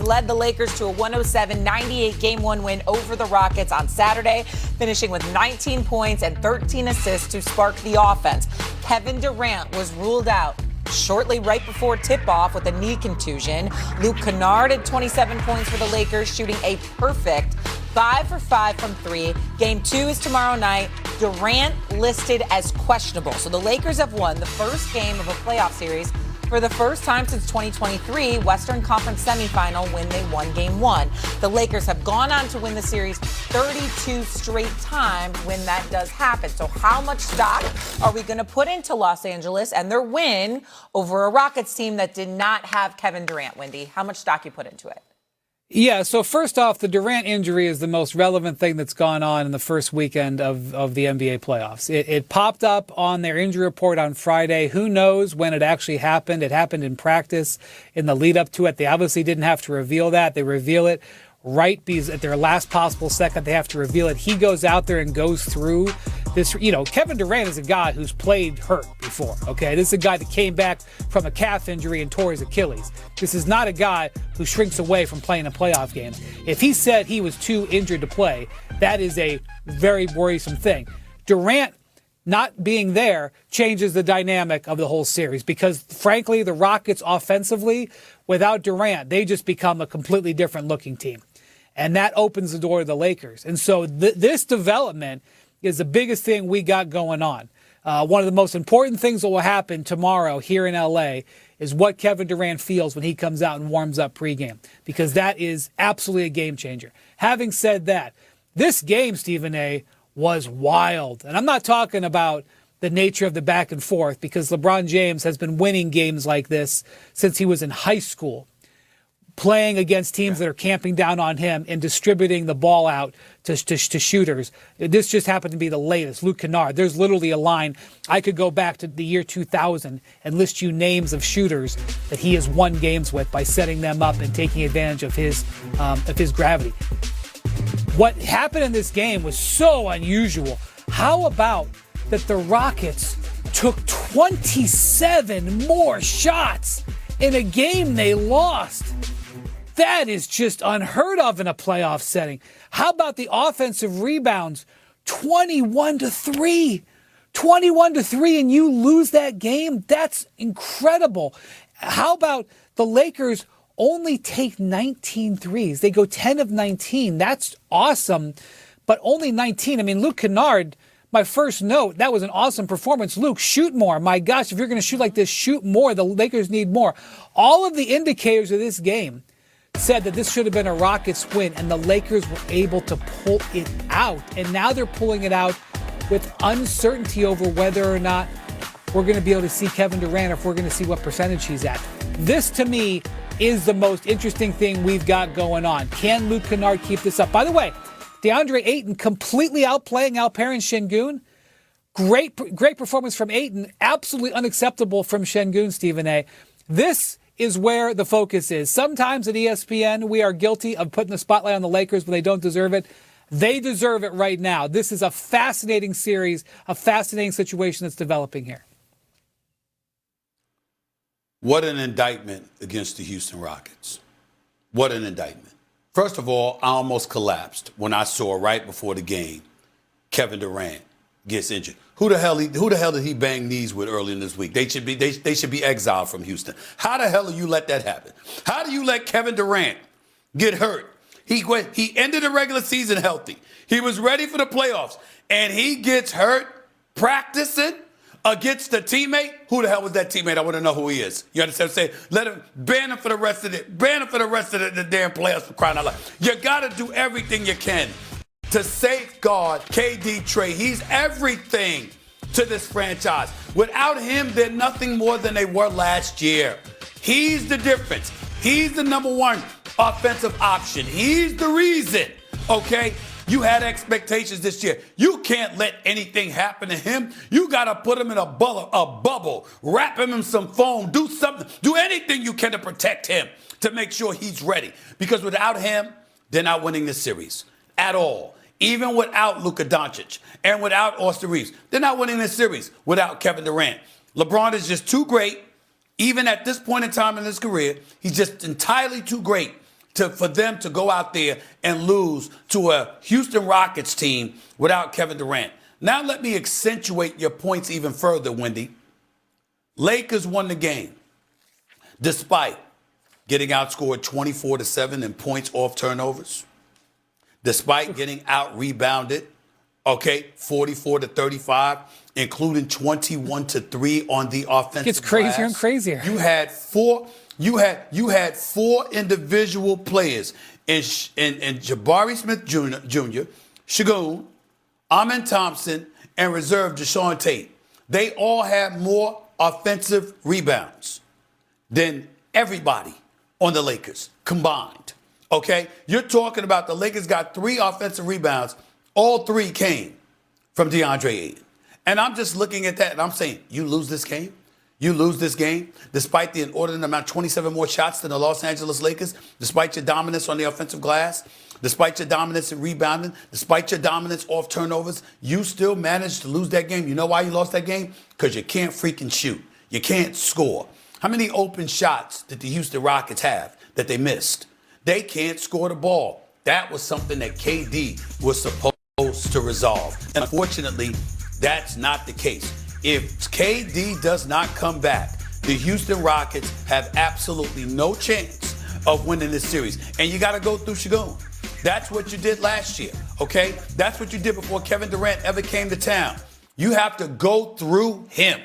led the Lakers to a 107-98 Game 1 win over the Rockets on Saturday, finishing with 19 points and 13 assists to spark the offense. Kevin Durant was ruled out shortly right before tip-off with a knee contusion. Luke Kennard had 27 points for the Lakers, shooting a perfect 5 for 5 from 3. Game 2 is tomorrow night. Durant listed as questionable. So the Lakers have won the first game of a playoff series for the first time since 2023 Western Conference semifinal when they won Game 1. The Lakers have gone on to win the series 32 straight times when that does happen. So how much stock are we going to put into Los Angeles and their win over a Rockets team that did not have Kevin Durant, Wendy? How much stock you put into it? Yeah, so first off, the Durant injury is the most relevant thing that's gone on in the first weekend of the NBA playoffs. It popped up on their injury report on Friday. Who knows when it actually happened? It happened in practice in the lead up to it. They obviously didn't have to reveal that. They reveal it right because at their last possible second, they have to reveal it. He goes out there and goes through this. Kevin Durant is a guy who's played hurt before, okay? This is a guy that came back from a calf injury and tore his Achilles. This is not a guy who shrinks away from playing a playoff game. If he said he was too injured to play, that is a very worrisome thing. Durant not being there changes the dynamic of the whole series because, frankly, the Rockets offensively, without Durant, they just become a completely different looking team. And that opens the door to the Lakers. And so this development is the biggest thing we got going on. One of the most important things that will happen tomorrow here in LA is what Kevin Durant feels when he comes out and warms up pregame, because that is absolutely a game changer. Having said that, this game, Stephen A., was wild. And I'm not talking about the nature of the back and forth, because LeBron James has been winning games like this since he was in high school, playing against teams that are camping down on him and distributing the ball out to shooters. This just happened to be the latest. Luke Kennard. There's literally a line. I could go back to the year 2000 and list you names of shooters that he has won games with by setting them up and taking advantage of his gravity. What happened in this game was so unusual. How about that the Rockets took 27 more shots in a game they lost? That is just unheard of in a playoff setting. How about the offensive rebounds? 21-3. 21-3, and you lose that game? That's incredible. How about the Lakers only take 19 threes? They go 10 of 19. That's awesome, but only 19. I mean, Luke Kennard, my first note, that was an awesome performance. Luke, shoot more. My gosh, if you're going to shoot like this, shoot more. The Lakers need more. All of the indicators of this game said that this should have been a Rockets win, and the Lakers were able to pull it out. And now they're pulling it out with uncertainty over whether or not we're going to be able to see Kevin Durant, if we're going to see what percentage he's at. This, to me, is the most interesting thing we've got going on. Can Luke Kennard keep this up? By the way, DeAndre Ayton completely outplaying Alperen Şengün. Great performance from Ayton. Absolutely unacceptable from Şengün, Stephen A. This is where the focus is. Sometimes at ESPN, we are guilty of putting the spotlight on the Lakers when they don't deserve it. They deserve it right now. This is a fascinating series, a fascinating situation that's developing here. What an indictment against the Houston Rockets. What an indictment. First of all, I almost collapsed when I saw right before the game Kevin Durant gets injured. Who the hell did he bang knees with early in this week? They should be exiled from Houston. How the hell do you let that happen? How do you let Kevin Durant get hurt? He ended the regular season healthy. He was ready for the playoffs, and he gets hurt practicing against the teammate. Who the hell was that teammate? I want to know who he is. You understand what I'm saying? Let him ban him for the rest of the damn playoffs, for crying out loud. You got to do everything you can to safeguard KD Trey. He's everything to this franchise. Without him, they're nothing more than they were last year. He's the difference. He's the number one offensive option. He's the reason, okay? You had expectations this year. You can't let anything happen to him. You got to put him in a bubble, wrap him in some foam, do something, do anything you can to protect him, to make sure he's ready. Because without him, they're not winning this series at all. Even without Luka Doncic and without Austin Reeves, they're not winning this series without Kevin Durant. LeBron is just too great. Even at this point in time in his career, he's just entirely too great for them to go out there and lose to a Houston Rockets team without Kevin Durant. Now let me accentuate your points even further, Wendy. Lakers won the game despite getting outscored 24-7 in points off turnovers, despite getting out-rebounded, 44-35, including 21-3 on the offensive It's crazier glass. and crazier. You had four individual players in Jabari Smith Jr., Shagun, Amen Thompson, and reserve Deshaun Tate. They all had more offensive rebounds than everybody on the Lakers combined. Okay? You're talking about the Lakers got 3 offensive rebounds. All 3 came from DeAndre Ayton. And I'm just looking at that and I'm saying, you lose this game? You lose this game despite the inordinate amount, 27 more shots than the Los Angeles Lakers, despite your dominance on the offensive glass, despite your dominance in rebounding, despite your dominance off turnovers, you still managed to lose that game. You know why you lost that game? Because you can't freaking shoot. You can't score. How many open shots did the Houston Rockets have that they missed? They can't score the ball. That was something that KD was supposed to resolve. And unfortunately, that's not the case. If KD does not come back, the Houston Rockets have absolutely no chance of winning this series. And you got to go through Shagun. That's what you did last year, okay? That's what you did before Kevin Durant ever came to town. You have to go through him.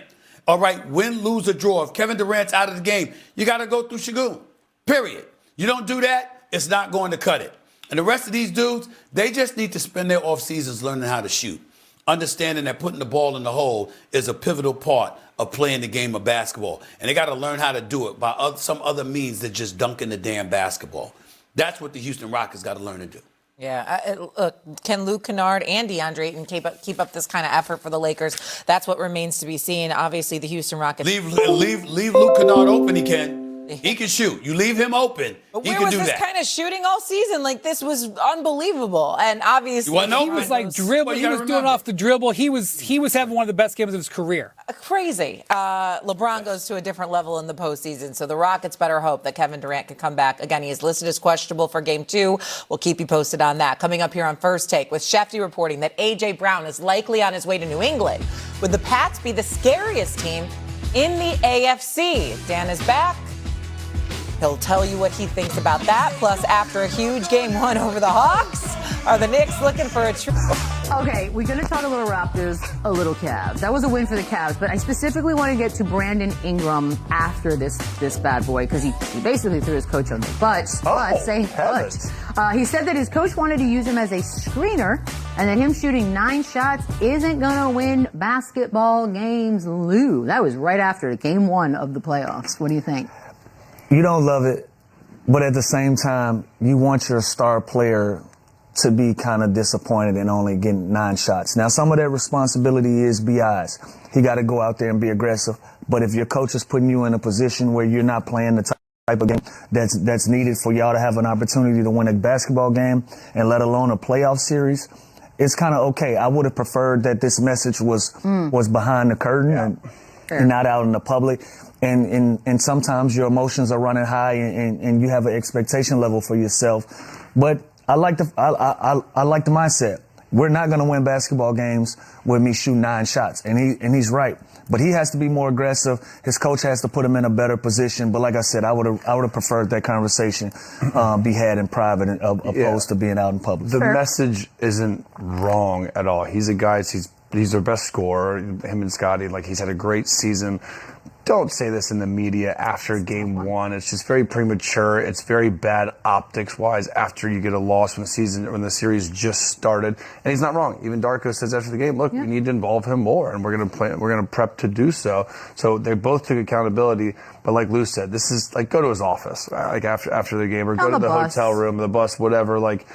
All right, win, lose, or draw. If Kevin Durant's out of the game, you got to go through Shagun, period. You don't do that, it's not going to cut it. And the rest of these dudes, they just need to spend their off seasons learning how to shoot, understanding that putting the ball in the hole is a pivotal part of playing the game of basketball. And they got to learn how to do it by some other means than just dunking the damn basketball. That's what the Houston Rockets got to learn to do. Yeah, look, can Luke Kennard and DeAndre Ayton keep up this kind of effort for the Lakers? That's what remains to be seen. Obviously, the Houston Rockets. Leave Luke Kennard open, he can. He can shoot. You leave him open, but he can do that. Where was this kind of shooting all season? Like, this was unbelievable. And obviously, he was like dribbling. He was doing off the dribble. He was having one of the best games of his career. Crazy. LeBron goes to a different level in the postseason, so the Rockets better hope that Kevin Durant can come back. Again, he is listed as questionable for Game 2. We'll keep you posted on that. Coming up here on First Take, with Shefty reporting that A.J. Brown is likely on his way to New England. Would the Pats be the scariest team in the AFC? Dan is back. He'll tell you what he thinks about that. Plus, after a huge Game 1 over the Hawks, are the Knicks looking for a true? Okay, we're going to talk a little Raptors, a little Cavs. That was a win for the Cavs, but I specifically want to get to Brandon Ingram after this bad boy, because he basically threw his coach on the butt. He said that his coach wanted to use him as a screener, and that him shooting 9 shots isn't going to win basketball games, Lou. That was right after Game 1 of the playoffs. What do you think? You don't love it, but at the same time, you want your star player to be kind of disappointed in only getting 9 shots. Now, some of that responsibility is BI's. He got to go out there and be aggressive. But if your coach is putting you in a position where you're not playing the type of game that's needed for y'all to have an opportunity to win a basketball game, and let alone a playoff series, it's kind of okay. I would have preferred that this message was behind the curtain and not out in the public. And sometimes your emotions are running high, and you have an expectation level for yourself. But I like the mindset. We're not going to win basketball games with me shooting 9 shots, and he's right. But he has to be more aggressive. His coach has to put him in a better position. But like I said, I would have preferred that conversation be had in private opposed to being out in public. The message isn't wrong at all. He's a guy. He's their best scorer. Him and Scotty, like, he's had a great season. Don't say this in the media after Game 1. It's just very premature. It's very bad optics-wise after you get a loss when the series just started. And he's not wrong. Even Darko says after the game, look, we need to involve him more, and we're going to prep to do so. So they both took accountability. But like Lou said, this is like, go to his office, like after the game, or go to the hotel room, the bus, whatever. Like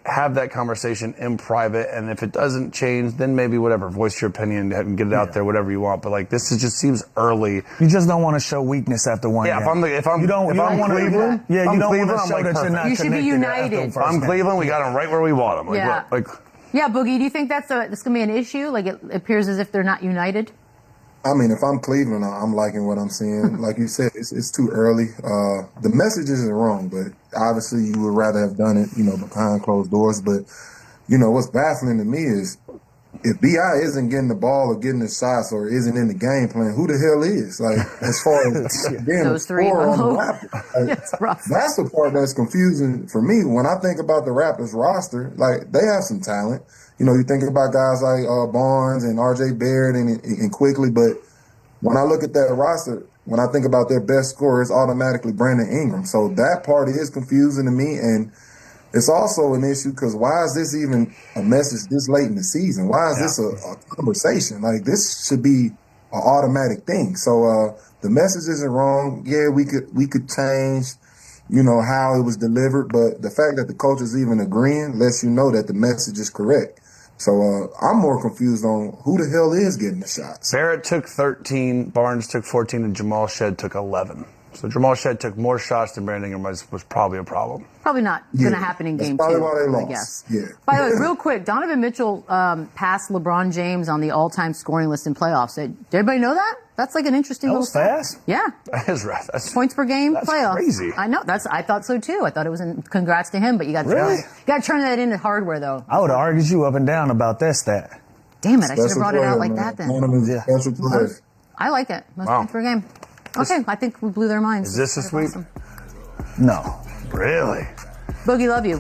have that conversation in private. And if it doesn't change, then maybe whatever, voice your opinion and get it out there, whatever you want. But like, this just seems early. You just don't want to show weakness after one game. You don't want to show that you're not. You should be united. If I'm Cleveland, we got them right where we want them. Yeah, Boogie, do you think this going to be an issue? Like, it appears as if they're not united? I mean, if I'm Cleveland, I'm liking what I'm seeing. Like you said, it's too early. The message isn't wrong, but obviously you would rather have done it, behind closed doors. But, what's baffling to me is if B.I. isn't getting the ball or getting the shots or isn't in the game plan, who the hell is? Like, as far as being Those a three scorer on the low. Raptors. Like, It's rough. that's the part that's confusing for me. When I think about the Raptors roster, like, they have some talent. You think about guys like Barnes and R.J. Barrett and Quickly, but when I look at that roster, when I think about their best scorer, it's automatically Brandon Ingram. So that part is confusing to me, and it's also an issue because why is this even a message this late in the season? Why is this a conversation? Like, this should be an automatic thing. So the message isn't wrong. Yeah, we could change, how it was delivered, but the fact that the coach is even agreeing lets you know that the message is correct. So I'm more confused on who the hell is getting the shots. Barrett took 13, Barnes took 14, and Jamal Shead took 11. So Jamal Shead took more shots than Brandon Ingram was probably a problem. Probably not going to happen in game 2. That's probably why they lost. I guess. Yeah. By the way, real quick, Donovan Mitchell passed LeBron James on the all-time scoring list in playoffs. Did everybody know that? That's like an interesting little stat. Fast? Yeah. That is right. That's Points per game that's playoffs. crazy. I know. I thought so too. I thought it was congrats to him, but you got to turn that into hardware though. I would have argued you up and down about that stat. Damn it! I should have Special brought it out player, like man. that then. Donovan, special player. I like it. Most Wow. points per game. Okay, I think we blew their minds. Is this a sweep? Awesome. No. Really? Boogie, love you.